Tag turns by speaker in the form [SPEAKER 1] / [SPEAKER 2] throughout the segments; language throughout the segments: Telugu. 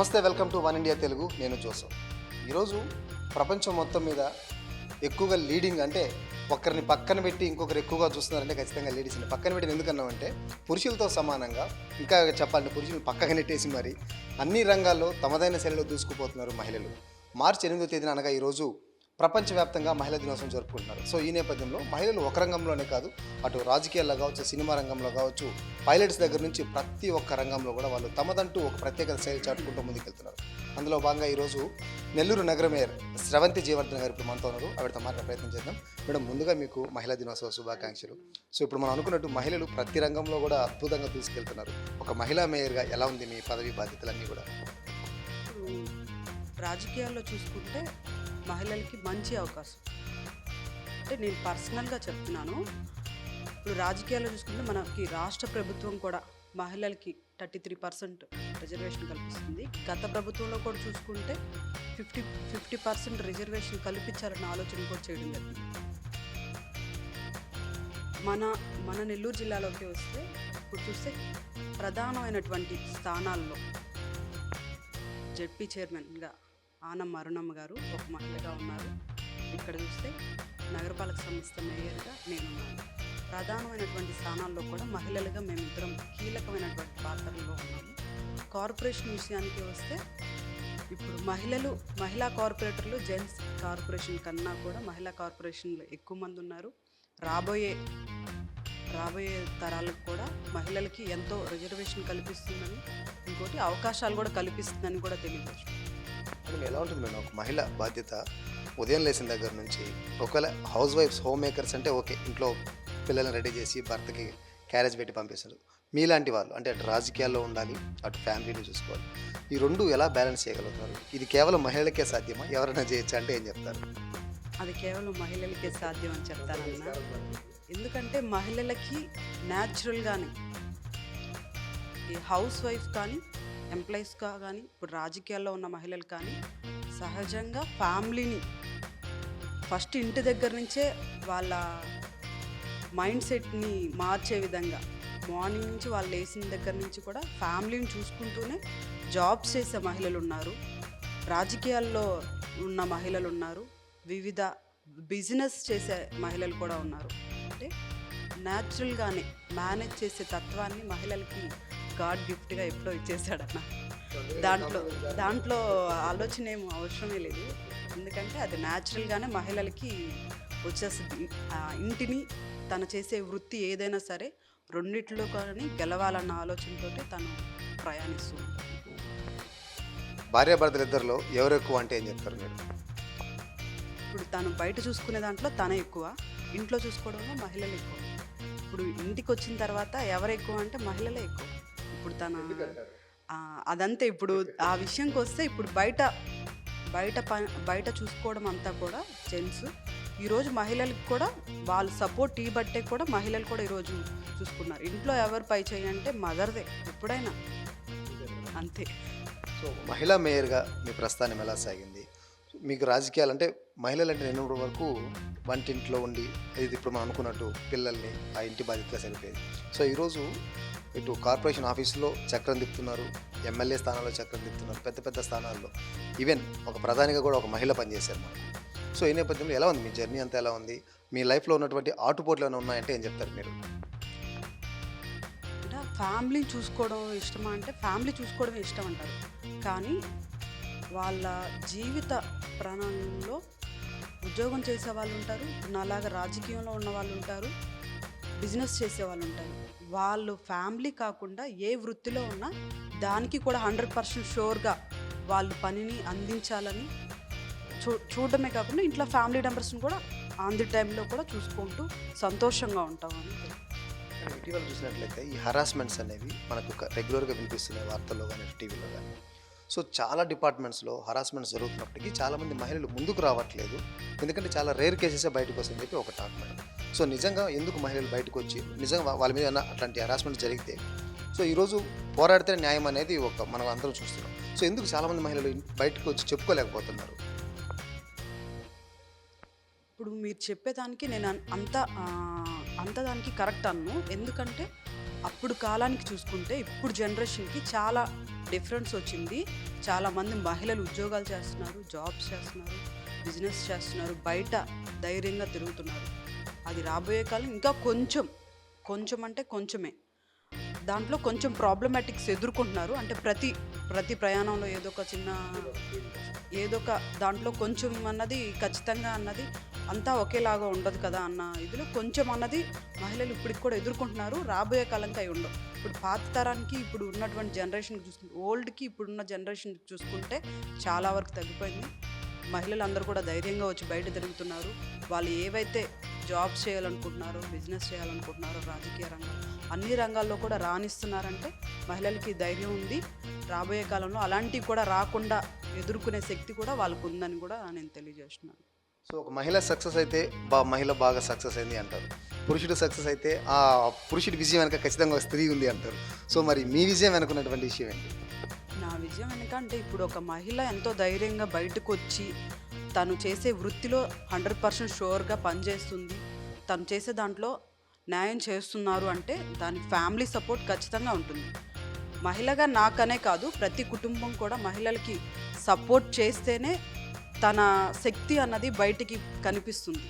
[SPEAKER 1] నమస్తే, welcome to one India Telugu. నేను జోసఫ్. ఈరోజు ప్రపంచం మొత్తం మీద ఎక్కువగా లీడింగ్ అంటే ఒకరిని పక్కన పెట్టి ఇంకొకరు ఎక్కువగా చూస్తున్నారంటే ఖచ్చితంగా లేడీస్ని పక్కన పెట్టి ఎందుకన్నామంటే పురుషులతో సమానంగా ఇంకా చెప్పాలంటే పురుషులు పక్కగా నెట్టేసి మరి అన్ని రంగాల్లో తమదైన శైలిలో దూసుకుపోతున్నారు మహిళలు. మార్చి 8వ తేదీన అనగా ఈరోజు ప్రపంచవ్యాప్తంగా మహిళా దినోత్సవం జరుపుకుంటున్నారు. సో ఈ నేపథ్యంలో మహిళలు ఒక రంగంలోనే కాదు, అటు రాజకీయాల్లో కావచ్చు, సినిమా రంగంలో కావచ్చు, పైలట్స్ దగ్గర నుంచి ప్రతి ఒక్క రంగంలో కూడా వాళ్ళు తమదంటూ ఒక ప్రత్యేకత శైలి చాటుకుంటూ ముందుకెళ్తున్నారు. అందులో భాగంగా ఈరోజు నెల్లూరు నగర మేయర్ స్రవంతి జయవర్ధన్ గారు ఇప్పుడు మనతో ఉన్నారు. ఆవిడతో మాట్లాడే ప్రయత్నం చేద్దాం. మేడం, ముందుగా మీకు మహిళా దినోత్సవ శుభాకాంక్షలు. సో ఇప్పుడు మనం అనుకున్నట్టు మహిళలు ప్రతి రంగంలో కూడా అద్భుతంగా దూసుకెళ్తున్నారు. ఒక మహిళా మేయర్గా ఎలా ఉంది మీ పదవి బాధ్యతలన్నీ కూడా?
[SPEAKER 2] రాజకీయాల్లో చూసుకుంటే మహిళలకి మంచి అవకాశం. అంటే నేను పర్సనల్గా చెప్తున్నాను. ఇప్పుడు రాజకీయాల్లో చూసుకుంటే మనకి రాష్ట్ర ప్రభుత్వం కూడా మహిళలకి 33% రిజర్వేషన్ కల్పిస్తుంది. గత ప్రభుత్వంలో కూడా చూసుకుంటే 50% రిజర్వేషన్ కల్పించాలన్న ఆలోచన కూడా చేయడం జరిగింది. మన నెల్లూరు జిల్లాలోకి వస్తే ఇప్పుడు చూస్తే ప్రధానమైనటువంటి స్థానాల్లో జెడ్పీ చైర్మన్గా ఆనం అరుణమ్మ గారు ఒక మహిళగా ఉన్నారు. ఇక్కడ చూస్తే నగరపాలక సంస్థ మేయర్గా నేనున్నాను. ప్రధానమైనటువంటి స్థానాల్లో కూడా మహిళలుగా మేమిద్దరం కీలకమైనటువంటి పాత్రల్లో ఉన్నాము. కార్పొరేషన్ విషయానికి వస్తే ఇప్పుడు మహిళా కార్పొరేటర్లు జెంట్స్ కార్పొరేషన్ కన్నా కూడా మహిళా కార్పొరేషన్లు ఎక్కువ మంది ఉన్నారు. రాబోయే తరాలకు కూడా మహిళలకి ఎంతో రిజర్వేషన్ కల్పిస్తుందని, ఇంకోటి అవకాశాలు కూడా కల్పిస్తుందని కూడా తెలియవచ్చు.
[SPEAKER 1] మేడం, ఎలా ఉంటుంది మేడం ఒక మహిళ బాధ్యత? ఉదయం లేచిన దగ్గర నుంచి ఒకవేళ హౌస్ వైఫ్స్, హోమ్ మేకర్స్ అంటే ఓకే, ఇంట్లో పిల్లల్ని రెడీ చేసి భర్తకి క్యారేజ్ పెట్టి పంపిస్తారు. మీలాంటి వాళ్ళు అంటే అటు రాజకీయాల్లో ఉండాలి, అటు ఫ్యామిలీని చూసుకోవాలి. ఈ రెండు ఎలా బ్యాలెన్స్ చేయగలుగుతారు? ఇది కేవలం మహిళలకే సాధ్యమా? ఎవరైనా చేయొచ్చా అంటే ఏం చెప్తారు?
[SPEAKER 2] అది కేవలం మహిళలకే సాధ్యం అని చెప్తానన్నా. ఎందుకంటే మహిళలకి న్యాచురల్గానే ఈ హౌస్ వైఫ్ కానీ, ఎంప్లాయీస్గా కానీ, ఇప్పుడు రాజకీయాల్లో ఉన్న మహిళలు కానీ సహజంగా ఫ్యామిలీని ఫస్ట్ ఇంటి దగ్గర నుంచే వాళ్ళ మైండ్ సెట్ని మార్చే విధంగా మార్నింగ్ నుంచి వాళ్ళు లేచిన దగ్గర నుంచి కూడా ఫ్యామిలీని చూసుకుంటూనే జాబ్స్ చేసే మహిళలు ఉన్నారు, రాజకీయాల్లో ఉన్న మహిళలు ఉన్నారు, వివిధ బిజినెస్ చేసే మహిళలు కూడా ఉన్నారు. అంటే న్యాచురల్గానే మేనేజ్ చేసే తత్వాన్ని మహిళలకి గాడ్ గిఫ్ట్గా ఎప్పుడో ఇచ్చేసాడన్న. దాంట్లో ఆలోచన ఏం అవసరమే లేదు. ఎందుకంటే అది న్యాచురల్గానే మహిళలకి వచ్చేస్తుంది. ఇంటిని తను చేసే వృత్తి ఏదైనా సరే రెండిట్లో కానీ గెలవాలన్న ఆలోచనతో తను ప్రయాణిస్తూ ఉంటాడు.
[SPEAKER 1] భార్యాభర్తలు ఇద్దరిలో ఎవరు ఎక్కువ అంటే ఏం చెప్తారు మీరు?
[SPEAKER 2] ఇప్పుడు తను బయట చూసుకునే దాంట్లో తనే ఎక్కువ, ఇంట్లో చూసుకోవడంలో మహిళలు ఎక్కువ. ఇప్పుడు ఇంటికి వచ్చిన తర్వాత ఎవరు ఎక్కువ అంటే మహిళలే ఎక్కువ. ఇప్పుడు అదంతే. ఇప్పుడు ఆ విషయంకి వస్తే ఇప్పుడు బయట చూసుకోవడం అంతా కూడా జెంట్స్. ఈరోజు మహిళలకు కూడా వాళ్ళు సపోర్ట్ బట్టే కూడా మహిళలు కూడా ఈరోజు చూసుకున్నారు. ఇంట్లో ఎవరు పై చేయంటే మదర్దే ఎప్పుడైనా, అంతే.
[SPEAKER 1] సో మహిళా మేయర్గా మీ ప్రస్థానం ఎలా సాగింది? మీకు రాజకీయాలు అంటే మహిళలు అంటే నేను వరకు వంటింట్లో ఉండి ఇది ఇప్పుడు మనం అనుకున్నట్టు పిల్లల్ని ఆ ఇంటి బాధ్యతగా సరిపోయేది. సో ఈరోజు ఇటు కార్పొరేషన్ ఆఫీసులో చక్రం తిప్పుతున్నారు, ఎమ్మెల్యే స్థానాల్లో చక్రం తిప్పుతున్నారు, పెద్ద పెద్ద స్థానాల్లో ఈవెన్ ఒక ప్రధానిగా కూడా ఒక మహిళ పనిచేశారు మనకు. సో ఈ నేపథ్యంలో ఎలా ఉంది మీ జర్నీ అంతా? ఎలా ఉంది మీ లైఫ్లో ఉన్నటువంటి ఆటుపోట్లు ఏమైనా ఉన్నాయంటే ఏం చెప్తారు మీరు?
[SPEAKER 2] అంటే ఫ్యామిలీ చూసుకోవడం ఇష్టమా అంటే ఫ్యామిలీ చూసుకోవడం ఇష్టం అంటారు, కానీ వాళ్ళ జీవిత ప్రణాళికలో ఉద్యోగం చేసే వాళ్ళు ఉంటారు, నాలాగా రాజకీయంలో ఉన్న వాళ్ళు ఉంటారు, బిజినెస్ చేసే వాళ్ళు ఉంటారు. వాళ్ళు ఫ్యామిలీ కాకుండా ఏ వృత్తిలో ఉన్నా దానికి కూడా 100% షూర్గా వాళ్ళు పనిని అందించాలని చూడడమే కాకుండా ఇంట్లో ఫ్యామిలీ మెంబర్స్ని కూడా ఆన్ ది టైంలో కూడా చూసుకుంటూ సంతోషంగా ఉంటామని.
[SPEAKER 1] ఇటీవల చూసినట్లయితే ఈ హరాస్మెంట్స్ అనేవి మనకు రెగ్యులర్గా వినిపిస్తున్నాయి వార్తల్లో కానీ టీవీలో కానీ. సో చాలా డిపార్ట్మెంట్స్లో హరాస్మెంట్స్ జరుగుతున్నప్పటికీ చాలామంది మహిళలు ముందుకు రావట్లేదు. ఎందుకంటే చాలా రేర్ కేసెసే బయటకు వస్తుందని చెప్పి ఒక టాక్ మేడం. సో నిజంగా ఎందుకు మహిళలు బయటకు వచ్చి నిజంగా వాళ్ళ మీద అట్లాంటి హరాస్మెంట్ జరిగితే సో ఈరోజు పోరాడితే న్యాయం అనేది మనం అందరం చూస్తున్నాం. సో ఎందుకు చాలామంది మహిళలు బయటకు వచ్చి చెప్పుకోలేకపోతున్నారు?
[SPEAKER 2] ఇప్పుడు మీరు చెప్పేదానికి నేను అంత దానికి కరెక్ట్ అన్ను. ఎందుకంటే అప్పుడు కాలానికి చూసుకుంటే ఇప్పుడు జనరేషన్కి చాలా డిఫరెన్స్ వచ్చింది. చాలామంది మహిళలు ఉద్యోగాలు చేస్తున్నారు, జాబ్స్ చేస్తున్నారు, బిజినెస్ చేస్తున్నారు, బయట ధైర్యంగా తిరుగుతున్నారు. అది రాబోయే కాలం ఇంకా కొంచెం కొంచెం అంటే కొంచెమే. దాంట్లో కొంచెం ప్రాబ్లమాటిక్స్ ఎదుర్కొంటున్నారు. అంటే ప్రతి ప్రయాణంలో ఏదో ఒక దాంట్లో కొంచెం అన్నది ఖచ్చితంగా అన్నది అంతా ఒకేలాగా ఉండదు కదా అన్న ఇదిలో కొంచెం అన్నది మహిళలు ఇప్పటికి కూడా ఎదుర్కొంటున్నారు. రాబోయే కాలంకి అవి ఉండవు. ఇప్పుడు పాత తరానికి ఇప్పుడు ఉన్నటువంటి జనరేషన్కి చూసుకుంటే, ఓల్డ్కి ఇప్పుడున్న జనరేషన్కి చూసుకుంటే చాలా వరకు తగ్గిపోయింది. మహిళలు అందరూ కూడా ధైర్యంగా వచ్చి బయట తిరుగుతున్నారు. వాళ్ళు ఏవైతే జాబ్స్ చేయాలనుకుంటున్నారో, బిజినెస్ చేయాలనుకుంటున్నారో, రాజకీయ రంగం అన్ని రంగాల్లో కూడా రాణిస్తున్నారంటే మహిళలకి ధైర్యం ఉంది. రాబోయే కాలంలో అలాంటివి కూడా రాకుండా ఎదుర్కొనే శక్తి కూడా వాళ్ళకు ఉందని కూడా నేను తెలియజేస్తున్నాను.
[SPEAKER 1] సో ఒక మహిళ సక్సెస్ అయితే మహిళ బాగా సక్సెస్ అయింది అంటారు. పురుషుడు సక్సెస్ అయితే ఆ పురుషుడి విజయం వెనక ఖచ్చితంగా ఒక స్త్రీ ఉంది అంటారు. సో మరి మీ విజయం వెనుకున్నటువంటి విషయం ఏంటి?
[SPEAKER 2] నా విజయం వెనుక అంటే ఇప్పుడు ఒక మహిళ ఎంతో ధైర్యంగా బయటకు వచ్చి తను చేసే వృత్తిలో 100% షూర్గా పనిచేస్తుంది, తను చేసే దాంట్లో న్యాయం చేస్తున్నారు అంటే దాని ఫ్యామిలీ సపోర్ట్ ఖచ్చితంగా ఉంటుంది. మహిళగా నాకనే కాదు, ప్రతి కుటుంబం కూడా మహిళలకి సపోర్ట్ చేస్తేనే తన శక్తి అన్నది బయటికి కనిపిస్తుంది.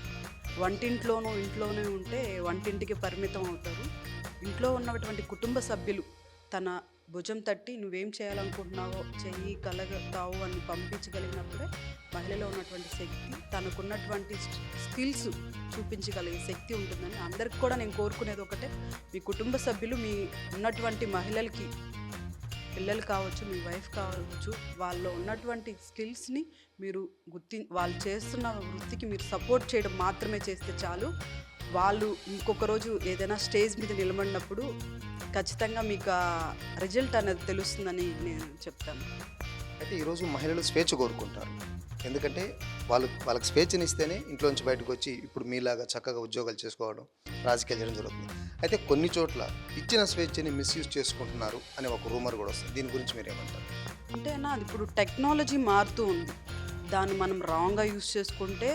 [SPEAKER 2] ఇంట్లోనే ఉంటే వంటింటికి పరిమితం అవుతారు. ఇంట్లో ఉన్నటువంటి కుటుంబ సభ్యులు తన భుజం తట్టి నువ్వేం చేయాలనుకుంటున్నావో చేయగలుగుతావు అని పంపించగలిగినప్పుడే మహిళలో ఉన్నటువంటి శక్తి, తనకున్నటువంటి స్కిల్స్ చూపించగలిగే శక్తి ఉంటుందని అందరికి కూడా నేను కోరుకునేది ఒకటే, మీ కుటుంబ సభ్యులు మీ ఉన్నటువంటి మహిళలకి, పిల్లలు కావచ్చు, మీ వైఫ్ కావచ్చు, వాళ్ళలో ఉన్నటువంటి స్కిల్స్ని మీరు వాళ్ళు చేస్తున్న వృత్తికి మీరు సపోర్ట్ చేయడం మాత్రమే చేస్తే చాలు. వాళ్ళు ఇంకొక రోజు ఏదైనా స్టేజ్ మీద నిలబడినప్పుడు ఖచ్చితంగా మీకు ఆ రిజల్ట్ అనేది తెలుస్తుందని నేను చెప్తాను.
[SPEAKER 1] అయితే ఈరోజు మహిళలు స్వేచ్ఛ కోరుకుంటారు. ఎందుకంటే వాళ్ళకి స్వేచ్ఛనిస్తేనే ఇంట్లోంచి బయటకు వచ్చి ఇప్పుడు మీలాగా చక్కగా ఉద్యోగాలు చేసుకోవడం, రాజకీయాలు చేయడం జరుగుతుంది. అయితే కొన్ని చోట్ల ఇచ్చిన స్వేచ్ఛని మిస్యూజ్ చేసుకుంటున్నారు అనే ఒక రూమర్ కూడా వస్తుంది. దీని గురించి మీరు ఏమంటారు?
[SPEAKER 2] అంటే అది ఇప్పుడు టెక్నాలజీ మారుతూ ఉంది. దాన్ని మనం రాంగ్గా యూస్ చేసుకుంటే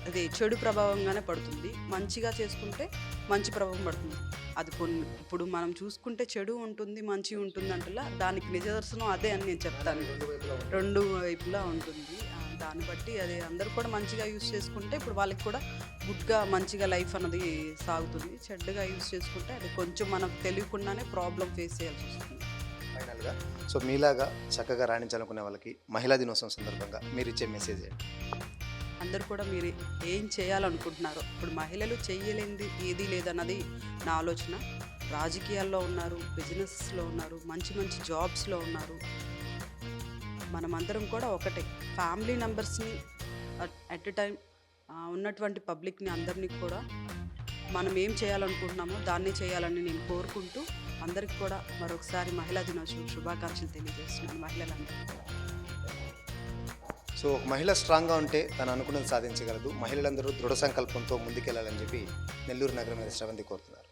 [SPEAKER 2] అది చెడు ప్రభావంగానే పడుతుంది, మంచిగా చేసుకుంటే మంచి ప్రభావం పడుతుంది. అది ఇప్పుడు మనం చూసుకుంటే చెడు ఉంటుంది, మంచి ఉంటుంది అంటలా దానికి నిదర్శనం అదే అని నేను చెప్తాను. రెండు వైపులా ఉంటుంది. దాన్ని బట్టి అది అందరూ కూడా మంచిగా యూస్ చేసుకుంటే ఇప్పుడు వాళ్ళకి కూడా గుడ్గా మంచిగా లైఫ్ అన్నది సాగుతుంది. చెడ్డగా యూస్ చేసుకుంటే అది కొంచెం మనకు తెలియకుండానే ప్రాబ్లం ఫేస్ చేయాల్సి వస్తుంది.
[SPEAKER 1] ఫైనల్గా సో మీలాగా చక్కగా రాణించాలనుకునే వాళ్ళకి మహిళా దినోత్సవం సందర్భంగా మీరు ఇచ్చే మెసేజ్ ఏంటి?
[SPEAKER 2] అందరూ కూడా మీరు ఏం చేయాలనుకుంటున్నారో, ఇప్పుడు మహిళలు చేయలేనిది ఏదీ లేదన్నది నా ఆలోచన. రాజకీయాల్లో ఉన్నారు, బిజినెస్లో ఉన్నారు, మంచి మంచి జాబ్స్లో ఉన్నారు. మనమందరం కూడా ఒకటే, ఫ్యామిలీ మెంబర్స్ని అట్ ఎ టైం ఉన్నటువంటి పబ్లిక్ని అందరినీ కూడా మనం ఏం చేయాలనుకుంటున్నామో దాన్ని చేయాలని నేను కోరుకుంటూ అందరికి కూడా మరొకసారి మహిళా దినోత్సవం శుభాకాంక్షలు తెలియజేస్తున్నాను మహిళలందరికీ.
[SPEAKER 1] సో ఒక మహిళ స్ట్రాంగ్గా ఉంటే తను అనుకున్నది సాధించగలదు. మహిళలందరూ దృఢ సంకల్పంతో ముందుకెళ్లాలని చెప్పి నెల్లూరు నగరం మీద శ్రవంతి కోరుతున్నారు.